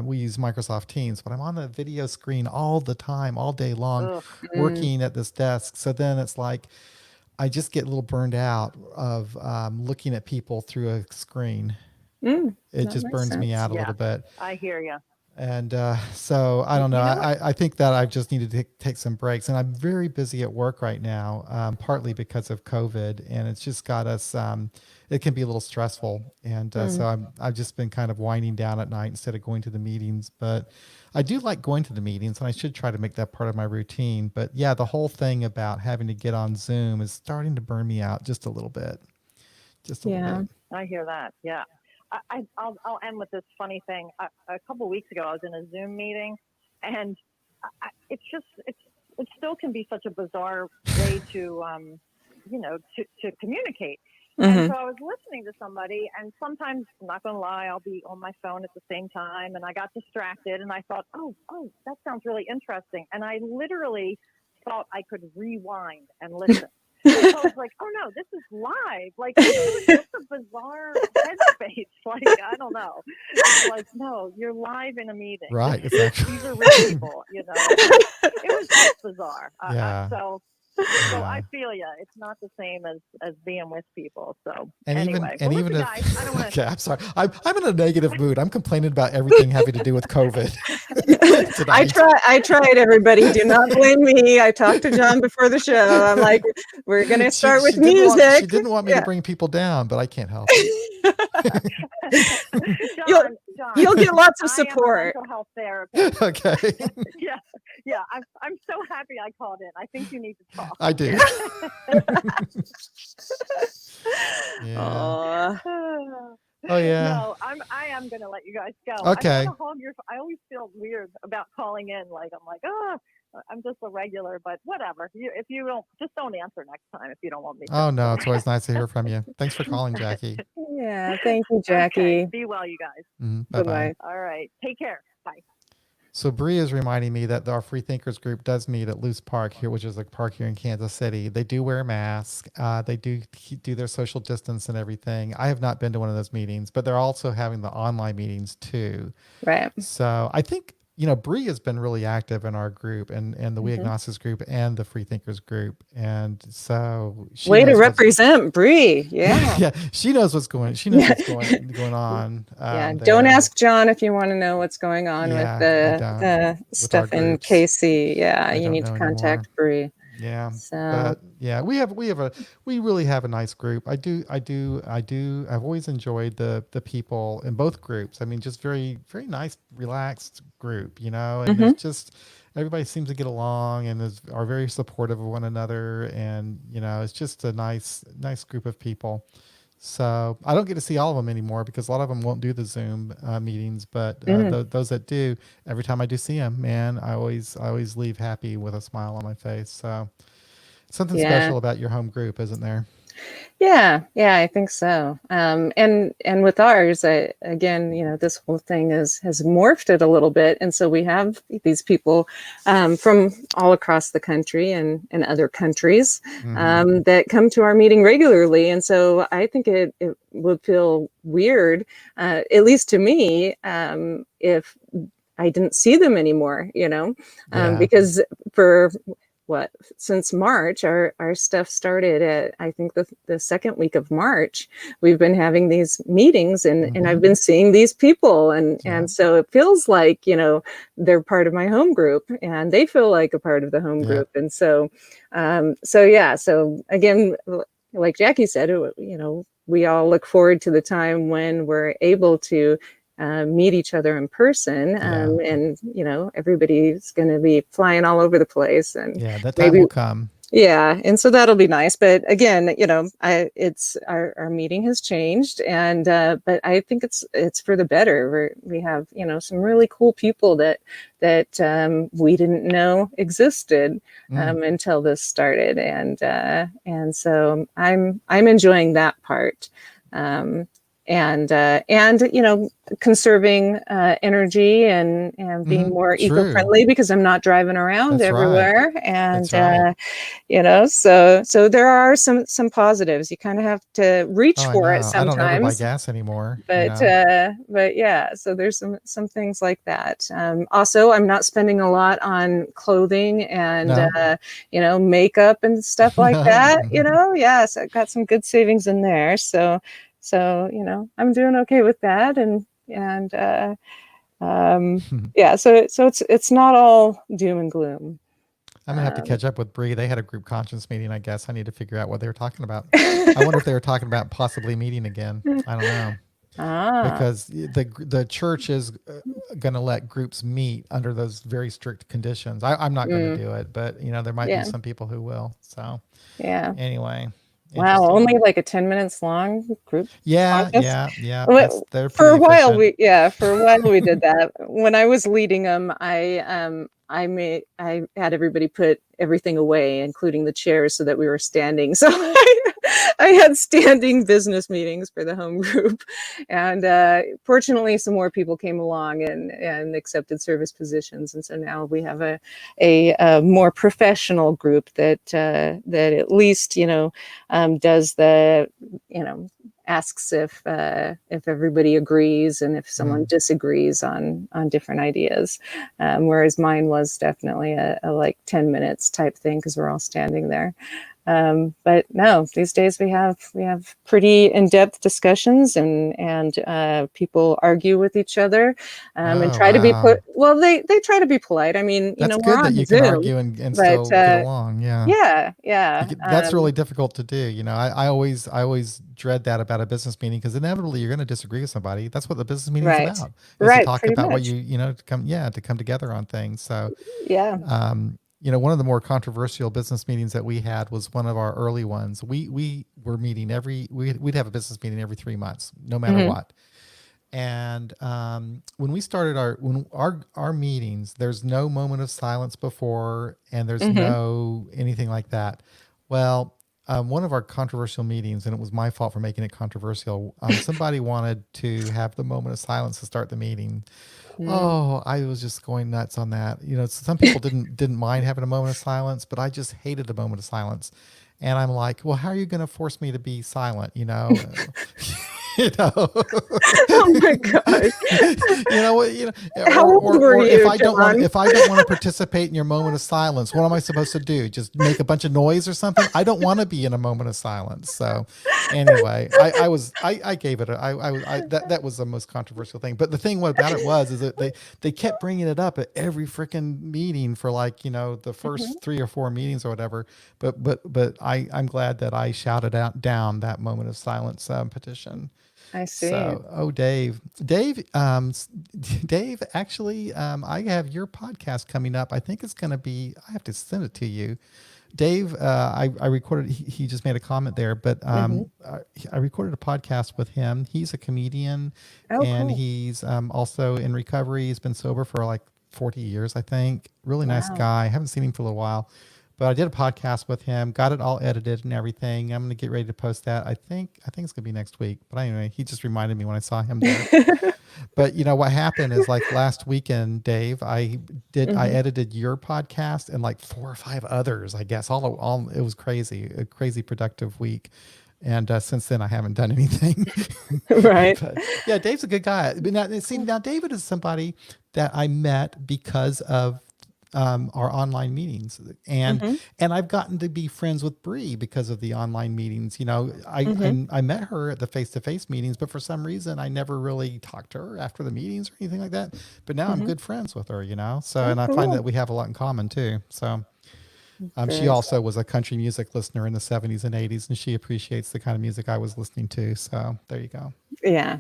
we use Microsoft Teams, but I'm on the video screen all the time, all day long, working at this desk. So then it's like I just get a little burned out of looking at people through a screen. It just burns me out a little bit. I hear you. And so I don't know. I think that I just need to take some breaks. And I'm very busy at work right now, partly because of COVID. And it's just got us, it can be a little stressful. And so I've just been kind of winding down at night instead of going to the meetings. But I do like going to the meetings, and I should try to make that part of my routine. But yeah, the whole thing about having to get on Zoom is starting to burn me out just a little bit. Just a little bit. I hear that. Yeah. I'll end with this funny thing. A couple of weeks ago, I was in a Zoom meeting, and it still can be such a bizarre way to communicate. And so I was listening to somebody, and sometimes, I'm not going to lie, I'll be on my phone at the same time, and I got distracted, and I thought, oh, that sounds really interesting. And I literally thought I could rewind and listen. So I was like, oh no, this is live. Like, it was just a bizarre headspace. Like, I don't know. It's like, no, you're live in a meeting. Right. Exactly. These are real people, It was just bizarre. So I feel you. It's not the same as being with people. So anyway, even if guys, I don't want to. Okay, I'm sorry. I'm in a negative mood. I'm complaining about everything having to do with COVID. I tried. Everybody, do not blame me. I talked to John before the show. I'm like, we're gonna start with music. She didn't want me to bring people down, but I can't help it. John, You'll get lots of support. I am a mental health therapist. Okay. Yeah, I'm so happy I called in. I think you need to talk. I do. Yeah. Aw. Oh yeah. No, I am gonna let you guys go. I don't Okay. want to hog your. I always feel weird about calling in. Like I'm like, I'm just a regular, but whatever. If you don't answer next time if you don't want me to. Oh no, it's always nice to hear from you. Thanks for calling, Jackie. Yeah, thank you, Okay, Jackie. be well, you guys. Bye bye. Bye-bye. All right, take care. Bye. So Bree is reminding me that our Free Thinkers group does meet at Loose Park here, which is a park here in Kansas City. They do wear masks. They do their social distance and everything. I have not been to one of those meetings, but they're also having the online meetings too. Right. So I think, Bree has been really active in our group and the We Agnostics group and the Free Thinkers group. And so she Way to knows represent Bree. Yeah. yeah, she knows what's going. She knows what's going on. Yeah. There. Don't ask John if you want to know what's going on with Yeah, I the don't. With stuff our in groups. KC. Yeah, I you don't need to know contact Bree. Yeah. So But yeah, we really have a nice group. I've always enjoyed the people in both groups. I mean, just very, very nice, relaxed group, and it's just everybody seems to get along and are very supportive of one another. And, it's just a nice group of people. So I don't get to see all of them anymore because a lot of them won't do the Zoom meetings. But those that do, every time I do see them, man, I always leave happy with a smile on my face. So something special about your home group, isn't there? Yeah, I think so. And with ours, again, this whole thing has morphed it a little bit, and so we have these people from all across the country and other countries that come to our meeting regularly. And so I think it would feel weird, at least to me, if I didn't see them anymore. Because for since March, our stuff started at, I think the second week of March, we've been having these meetings and I've been seeing these people and so it feels like, they're part of my home group and they feel like a part of the home group. And so again, like Jackie said, we all look forward to the time when we're able to meet each other in person, and everybody's going to be flying all over the place, and that time will come. Yeah, and so that'll be nice. But again, it's our meeting has changed, and but I think it's for the better. We have some really cool people that we didn't know existed until this started, and so I'm enjoying that part. And conserving energy and being more eco-friendly because I'm not driving around everywhere. Right. And so there are some positives. You kind of have to reach for it sometimes. I don't ever buy gas anymore. But yeah, so there's some things like that. Also, I'm not spending a lot on clothing and makeup and stuff like that. So I've got some good savings in there. So I'm doing okay with that, so it's not all doom and gloom. I'm gonna have to catch up with Bree. They had a group conscience meeting, I guess. I need to figure out what they were talking about. I wonder if they were talking about possibly meeting again. I don't know. Because the church is going to let groups meet under those very strict conditions. I'm not going to do it, but there might be some people who will. So anyway. Wow, only like a 10 minutes long group. Yeah. For a while we did that. When I was leading them, I had everybody put everything away, including the chairs, so that we were standing. So I had standing business meetings for the home group, and fortunately, some more people came along and accepted service positions, and so now we have a more professional group that at least does the asks if everybody agrees and if someone disagrees on different ideas, whereas mine was definitely a like 10 minutes type thing because we're all standing there. But no, these days we have pretty in-depth discussions, and people argue with each other, and Oh, try to be wow. they try to be polite. I mean, That's we're good that on you can Zoom, argue and but still get along. Yeah. yeah. That's really difficult to do. I always dread that about a business meeting because inevitably you're going to disagree with somebody. That's what the business meeting's Right, about, is to right, talk pretty about what much. to come together on things. So, Yeah. one of the more controversial business meetings that we had was one of our early ones. We were meeting we'd have a business meeting every 3 months, no matter Hmm. what. And when we started our meetings, there's no moment of silence before, and there's Hmm. no anything like that. Well, one of our controversial meetings, and it was my fault for making it controversial. Somebody wanted to have the moment of silence to start the meeting. Oh, I was just going nuts on that. Some people didn't mind having a moment of silence, but I just hated a moment of silence. And I'm like, well, how are you going to force me to be silent? you know, Oh my gosh. How old were or if you, I don't want John? to participate in your moment of silence, what am I supposed to do? Just make a bunch of noise or something? I don't want to be in a moment of silence. So anyway, I gave it that was the most controversial thing. But the thing about it is that they kept bringing it up at every freaking meeting for the first 3 or 4 meetings or whatever. But I'm glad that I shouted out down that moment of silence petition. I see. So, Dave, actually, I have your podcast coming up. I think it's going to be, I have to send it to you. Dave, I recorded, he just made a comment there, but Hmm. I recorded a podcast with him. He's a comedian, Oh, and cool. he's also in recovery. He's been sober for like 40 years, I think. Really nice Wow. guy. I haven't seen him for a little while. But I did a podcast with him, got it all edited and everything. I'm going to get ready to post that. I think it's going to be next week. But anyway, he just reminded me when I saw him there. But what happened is, like, last weekend, Dave, I Hmm. edited your podcast and like 4 or 5 others, I guess. All it was crazy, a crazy productive week. And since then, I haven't done anything. Right. But yeah, Dave's a good guy. But now David is somebody that I met because of our online meetings, and Hmm. I've gotten to be friends with Bree because of the online meetings. Hmm. I met her at the face-to-face meetings, but for some reason I never really talked to her after the meetings or anything like that. But now I'm Hmm. good friends with her. So, Oh, and I find cool. that we have a lot in common too. So she Very also cool. was a country music listener in the 70s and 80s, and she appreciates the kind of music I was listening to. So there you go. Yeah.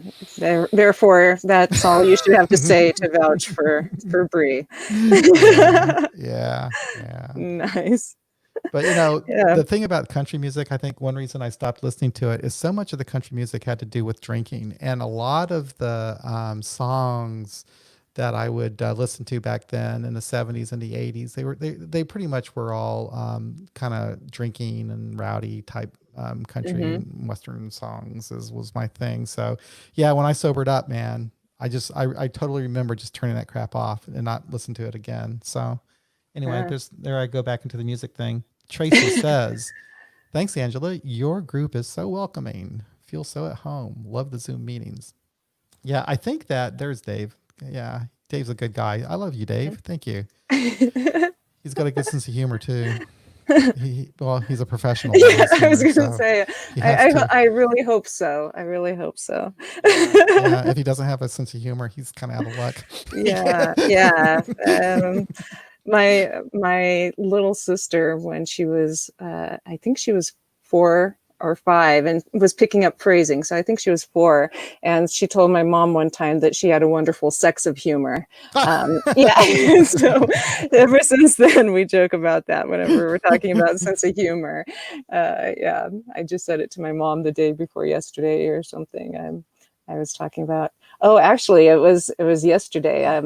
Therefore, that's all you should have to say to vouch for Bree. Yeah, yeah, yeah. Nice. But Yeah. the thing about country music, I think one reason I stopped listening to it is so much of the country music had to do with drinking, and a lot of the songs that I would listen to back then in the 70s and the 80s, they pretty much were all kind of drinking and rowdy type country Hmm. and western songs was my thing. So yeah, when I sobered up, man, I totally remember just turning that crap off and not listen to it again. So anyway, Yeah. there I go back into the music thing. Tracy says, "Thanks, Angela. Your group is so welcoming. Feel so at home. Love the Zoom meetings." Yeah, I think that there's Dave. Yeah, Dave's a good guy. I love you, Dave. Thank you. He's got a good sense of humor too. He's a professional Yeah, I was listener, gonna so say, he has to. I really hope so. I really hope so. Yeah, yeah. If he doesn't have a sense of humor, he's kind of out of luck. Yeah, yeah. My little sister, when she was, I think she was 4 or 5, and was picking up phrasing. So I think she was 4, and she told my mom one time that she had a wonderful sense of humor. Yeah. So ever since then, we joke about that whenever we're talking about sense of humor. Yeah, I just said it to my mom the day before yesterday or something. I was talking about. Oh, actually, it was yesterday.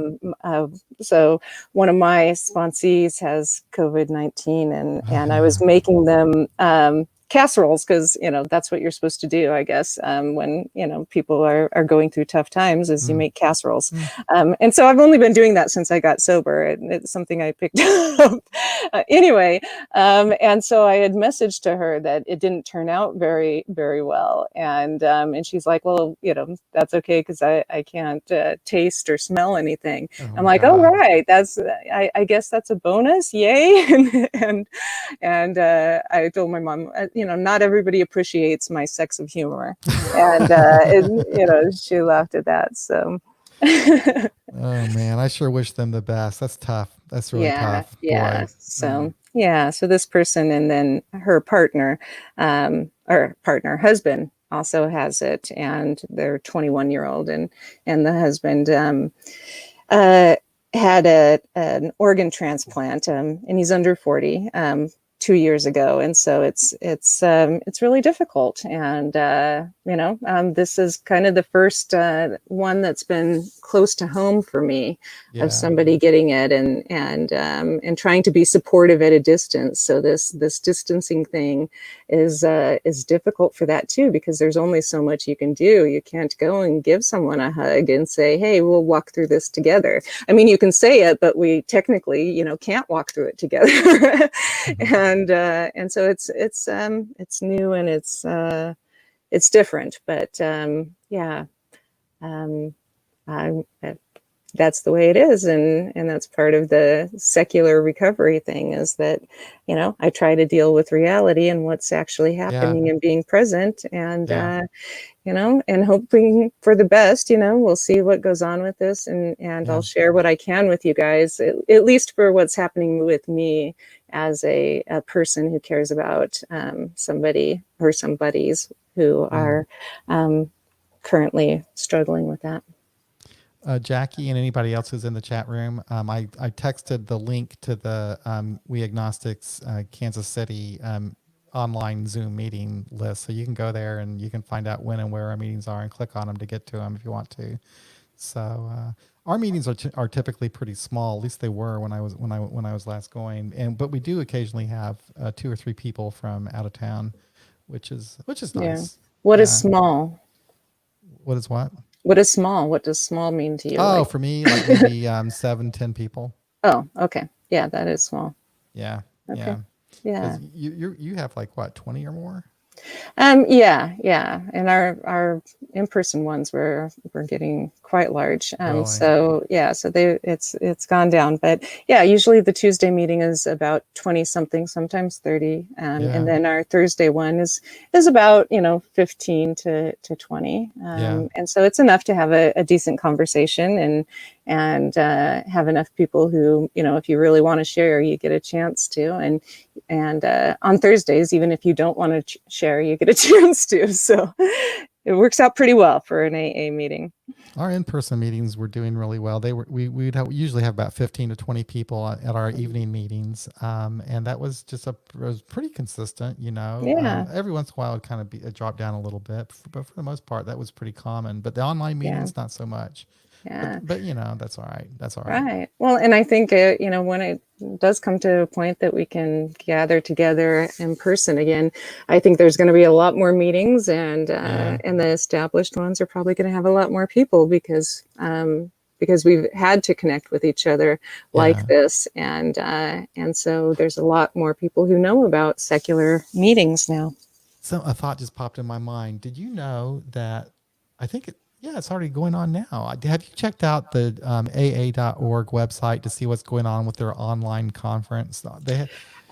So one of my sponsees has COVID-19, and I was making them casseroles, because that's what you're supposed to do, I guess, when people are going through tough times, is you make casseroles. And so I've only been doing that since I got sober, and it's something I picked up anyway. And so I had messaged to her that it didn't turn out very, very well, and she's like, well, that's okay, because I can't taste or smell anything. I'm like, oh, right, that's I guess that's a bonus, yay. and I told my mom, not everybody appreciates my sense of humor, and she laughed at that. So Oh man, I sure wish them the best. That's tough. That's really tough. Yeah. Boy. So this person, and then her partner, husband, also has it, and they're 21-year-old, and the husband had an organ transplant, and he's under 40, 2 years ago, and so it's really difficult. And this is kind of the first one that's been close to home for me, of somebody getting it, and trying to be supportive at a distance. So this distancing thing is difficult for that too, because there's only so much you can do. You can't go and give someone a hug and say, hey, we'll walk through this together. I mean, you can say it, but we technically can't walk through it together. And so it's new, and it's different, but that's the way it is, and that's part of the secular recovery thing, is that I try to deal with reality and what's actually happening, and being present, and and hoping for the best. We'll see what goes on with this, and I'll share what I can with you guys, at least for what's happening with me as a person who cares about somebody or somebodies who are currently struggling with that. Jackie and anybody else who's in the chat room, I texted the link to the We Agnostics Kansas City online Zoom meeting list, so you can go there and you can find out when and where our meetings are and click on them to get to them if you want to. So our meetings are typically pretty small. At least they were when I was last going. But we do occasionally have 2 or 3 people from out of town, which is nice. Yeah. What is small? What is what? What is small? What does small mean to you? Oh, for me, like maybe 7, 10 people. Oh, okay. Yeah, that is small. Yeah. Okay. Yeah. You have like what, 20 or more? Yeah. And our in-person ones were getting quite large. Really? So it's gone down. But yeah, usually the Tuesday meeting is about 20 something, sometimes 30. And then our Thursday one is about, 15 to 20. And so it's enough to have a decent conversation, and have enough people who, if you really want to share, you get a chance to. And on Thursdays, even if you don't want to share, you get a chance to. So it works out pretty well for an AA meeting. Our in-person meetings were doing really well. We usually have about 15 to 20 people at our evening meetings, and that was was pretty consistent. Yeah. Every once in a while, it kind of drop down a little bit, but for the most part, that was pretty common. But the online meetings, not so much. Yeah. But that's all right. That's all right. Right. Well, and I think, when it does come to a point that we can gather together in person again, I think there's going to be a lot more meetings, and the established ones are probably going to have a lot more people, because we've had to connect with each other like this. And so there's a lot more people who know about secular meetings now. So a thought just popped in my mind. Did you know that it's already going on now? Have you checked out the AA.org website to see what's going on with their online conference?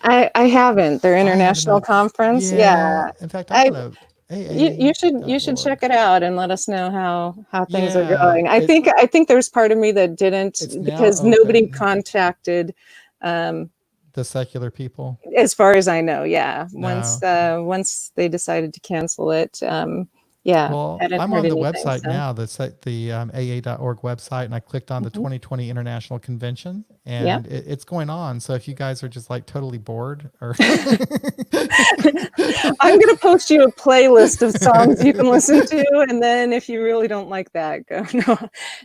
I haven't. Their international conference. Yeah. In fact, I'm going to. You should check it out and let us know how things are going. I think there's part of me that didn't, because nobody contacted the secular people, as far as I know. Yeah. No. Once they decided to cancel it. Well, I'm on the website now. The AA.org website, and I clicked on the 2020 International Convention, and it's going on. So if you guys are just like totally bored, or I'm going to post you a playlist of songs you can listen to, and then if you really don't like that, go.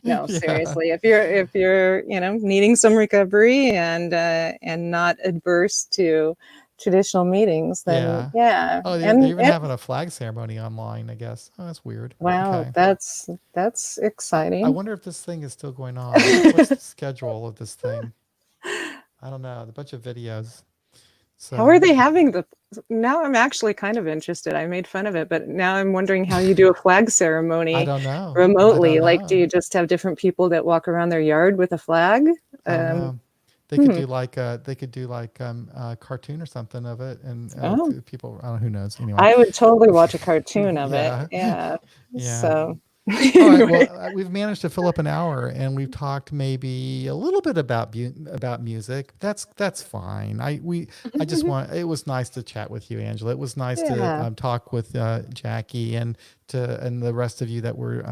No, seriously. If you're needing some recovery and not adverse to traditional meetings, then yeah. Oh, they're And even having a flag ceremony online, I guess. Oh, that's weird. wow, Okay. that's I exciting. wonder if this thing is still going on. What's the schedule of this thing? I don't know. A bunch of videos. How are So they having the now I'm actually kind of interested. I made fun of it, but now I'm wondering how you do a flag I ceremony don't know. I remotely. don't Like, do know. you just have different people that walk around their yard with a flag? I don't Um, know. They could hmm. do like a cartoon or something of it, and Oh, people. I don't know, who knows. Anyway, I would totally watch a cartoon of it. yeah, Yeah. yeah. So All right. Well, anyway, we've managed to fill up an hour, and we've talked maybe a little bit about music. That's fine. I just want. It was nice to chat with you, Angela. It was nice to yeah. talk with Jackie and the rest of you that were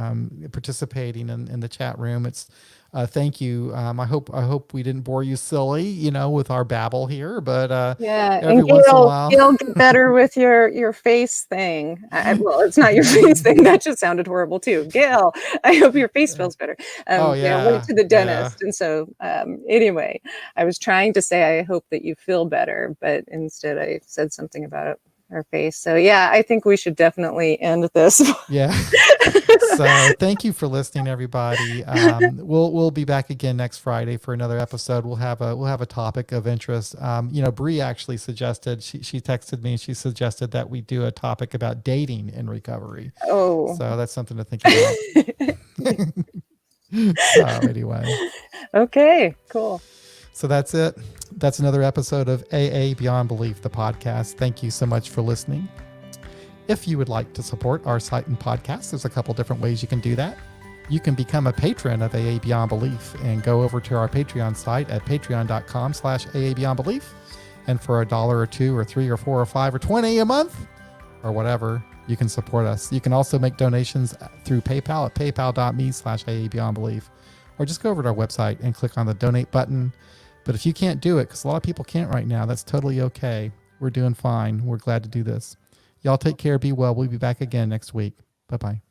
participating in the chat room. It's thank you. I hope we didn't bore you silly, with our babble here, but Yeah, every and once in a while. Gail, get better with your face thing. Well, it's not your face thing. That just sounded horrible too. Gail, I hope your face feels better. Oh Yeah, I went yeah, to the yeah. dentist, and so anyway, I was trying to say I hope that you feel better, but instead I said something about her face. So yeah, I think we should definitely end this. Yeah. So thank you for listening, everybody. We'll be back again next Friday for another episode. We'll have a topic of interest. Bree actually suggested, she texted me and she suggested that we do a topic about dating in recovery. Oh. So that's something to think about. So anyway. Okay, cool. So that's it. That's another episode of AA Beyond Belief, the podcast. Thank you so much for listening. If you would like to support our site and podcast, there's a couple different ways you can do that. You can become a patron of AA Beyond Belief and go over to our Patreon site at patreon.com/AA Beyond Belief. And for $1 or $2 or $3 or $4 or $5 or $20 a month or whatever, you can support us. You can also make donations through PayPal at paypal.me/AA Beyond Belief, or just go over to our website and click on the donate button. But if you can't do it, because a lot of people can't right now, that's totally okay. We're doing fine. We're glad to do this. Y'all take care. Be well. We'll be back again next week. Bye-bye.